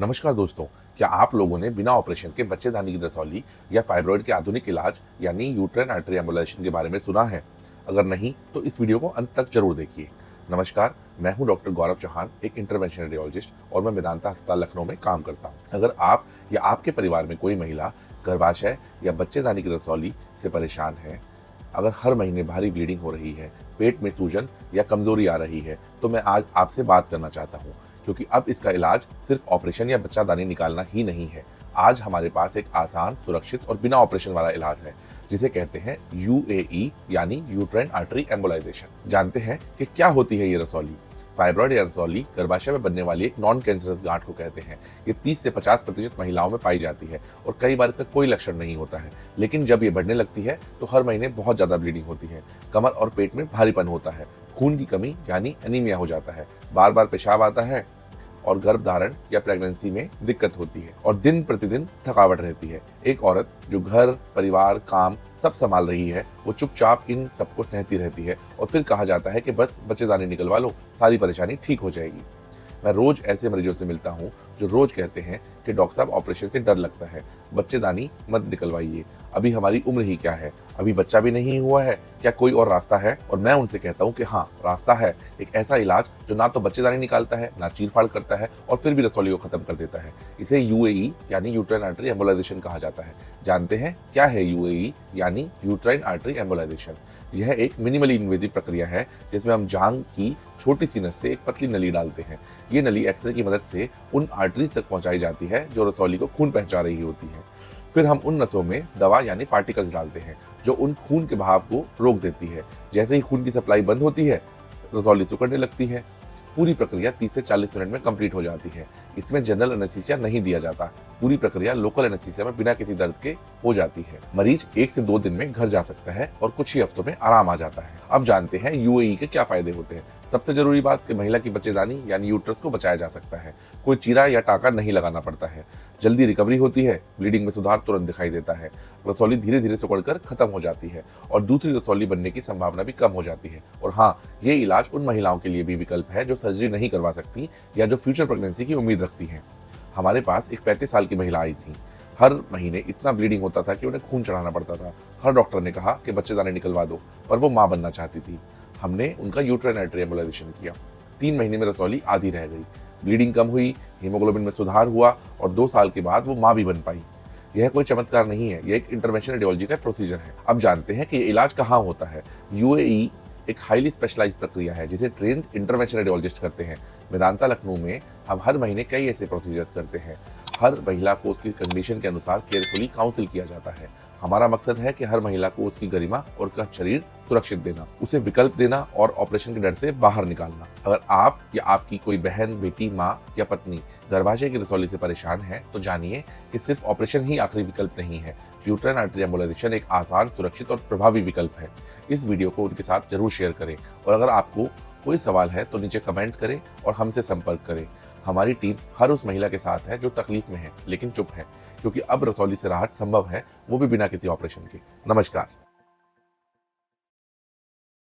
नमस्कार दोस्तों, क्या आप लोगों ने बिना ऑपरेशन के बच्चेदानी की रसौली या फाइब्रॉइड के आधुनिक इलाज यानी यूट्राइन आर्टरी एम्बोलाइजेशन के बारे में सुना है? अगर नहीं तो इस वीडियो को अंत तक जरूर देखिए। नमस्कार, मैं हूं डॉक्टर गौरव चौहान, एक इंटरवेंशनल रेडियोलॉजिस्ट और मैं मेदांता अस्पताल लखनऊ में काम करता हूं। अगर आप या आपके परिवार में कोई महिला गर्भाशय या बच्चेदानी की रसौली से परेशान है, अगर हर महीने भारी ब्लीडिंग हो रही है, पेट में सूजन या कमजोरी आ रही है, तो मैं आज आपसे बात करना चाहता हूँ, क्योंकि अब इसका इलाज सिर्फ ऑपरेशन या बच्चादानी निकालना ही नहीं है। आज हमारे पास एक आसान, सुरक्षित और बिना ऑपरेशन वाला इलाज है, जिसे कहते हैं यूएई यानी यूट्राइन आर्टरी एम्बोलाइजेशन। जानते हैं कि क्या होती है ये रसौली? फाइब्रॉइड या रसौली गर्भाशय में बनने वाली एक नॉन कैंसरस गांठ को कहते हैं। ये 30 से 50% महिलाओं में पाई जाती है और कई बार इसका कोई लक्षण नहीं होता है, लेकिन जब ये बढ़ने लगती है तो हर महीने बहुत ज्यादा ब्लीडिंग होती है, कमर और पेट में भारीपन होता है, खून की कमी यानी एनीमिया हो जाता है, बार बार पेशाब आता है और गर्भधारण या प्रेगनेंसी में दिक्कत होती है और दिन प्रतिदिन थकावट रहती है। एक औरत जो घर, परिवार, काम सब संभाल रही है, वो चुपचाप इन सबको सहती रहती है और फिर कहा जाता है कि बस बच्चेदानी निकलवा लो, सारी परेशानी ठीक हो जाएगी। मैं रोज ऐसे मरीजों से मिलता हूँ जो रोज कहते हैं कि डॉक्टर साहब ऑपरेशन से डर लगता है, बच्चेदानी मत निकलवाइए, अभी हमारी उम्र ही क्या है, अभी बच्चा भी नहीं हुआ है, क्या कोई और रास्ता है? और मैं उनसे कहता हूँ कि हाँ, रास्ता है। एक ऐसा इलाज जो ना तो बच्चेदानी निकालता है, ना चीरफाड़ करता है और फिर भी रसौली को खत्म कर देता है। इसे यूएई यानी यूट्राइन आर्टरी एम्बोलाइजेशन कहा जाता है। जानते हैं क्या है यूएई यानी यूट्राइन आर्टरी एम्बोलाइजेशन? यह एक मिनिमली इन्वेजिव प्रक्रिया है जिसमें हम जांघ की छोटी सी नस से एक पतली नली डालते हैं। ये नली एक्सरे की मदद से उन आर्टरीज तक पहुंचाई जाती है जो रसौली को खून पहुंचा रही होती है। फिर हम उन नसों में दवा यानी पार्टिकल्स डालते हैं जो उन खून के बहाव को रोक देती है। जैसे ही खून की सप्लाई बंद होती है, रसौली सिकुड़ने लगती है। पूरी प्रक्रिया 30 से 40 मिनट में कंप्लीट हो जाती है। इसमें जनरल एनेस्थीसिया नहीं दिया जाता। पूरी प्रक्रिया लोकल एनेस्थीसिया में बिना किसी दर्द के हो जाती है। मरीज 1 से 2 दिन में घर जा सकता है और कुछ ही हफ्तों में आराम आ जाता है। अब जानते हैं यूएई के क्या फायदे होते हैं। सबसे जरूरी बात कि महिला की बच्चेदानी यानी यूट्रस को बचाया जा सकता है। कोई चीरा या टाका नहीं लगाना पड़ता है। जल्दी रिकवरी होती है, ब्लीडिंग में सुधार तुरंत दिखाई देता है, रसौली धीरे धीरे सिकुड़कर खत्म हो जाती है और दूसरी रसौली बनने की संभावना भी कम हो जाती है। और हाँ, ये इलाज उन महिलाओं के लिए भी विकल्प है जो सर्जरी नहीं करवा सकती या जो फ्यूचर प्रेगनेंसी की उम्मीद रखती हैं। हमारे पास एक 35 साल की महिला आई थी। हर महीने इतना ब्लीडिंग होता था कि उन्हें खून चढ़ाना पड़ता था। हर डॉक्टर ने कहा कि बच्चेदानी निकलवा दो, पर वो मां बनना चाहती थी। हमने उनका यूट्राइन आर्टरी एम्बोलाइजेशन किया। 3 महीने में रसौली आधी रह गई, ब्लीडिंग कम हुई, हीमोग्लोबिन में सुधार हुआ और 2 साल के बाद वो मां भी बन पाई। यह कोई चमत्कार नहीं है, यह एक इंटरवेंशनल रेडियोलॉजी का प्रोसीजर है। अब जानते हैं कि ये इलाज कहाँ होता है। यूएई एक हाईली स्पेशलाइज्ड प्रक्रिया है जिसे ट्रेंड इंटरवेंशनल रेडियोलॉजिस्ट करते हैं। मेदांता लखनऊ में हम हर महीने कई ऐसे प्रोसीजर्स करते हैं। हर महिला को उसकी कंडीशन के अनुसार केयरफुली काउंसिल किया जाता है। हमारा मकसद है कि हर महिला को उसकी गरिमा और उसका शरीर सुरक्षित देना, उसे विकल्प देना और ऑपरेशन के डर से बाहर निकालना। अगर आप या आपकी कोई बहन, बेटी, माँ या पत्नी गर्भाशय की रसौली से परेशान है, तो जानिए कि सिर्फ ऑपरेशन ही आखिरी विकल्प नहीं है। यूट्राइन आर्टरी एम्बोलाइजेशन एक आसान, सुरक्षित और प्रभावी विकल्प है। इस वीडियो को उनके साथ जरूर शेयर करें और अगर आपको कोई सवाल है तो नीचे कमेंट करें और हमसे संपर्क करें। हमारी टीम हर उस महिला के साथ है जो तकलीफ में है लेकिन चुप है, क्योंकि अब रसौली से राहत संभव है, वो भी बिना किसी ऑपरेशन के। नमस्कार।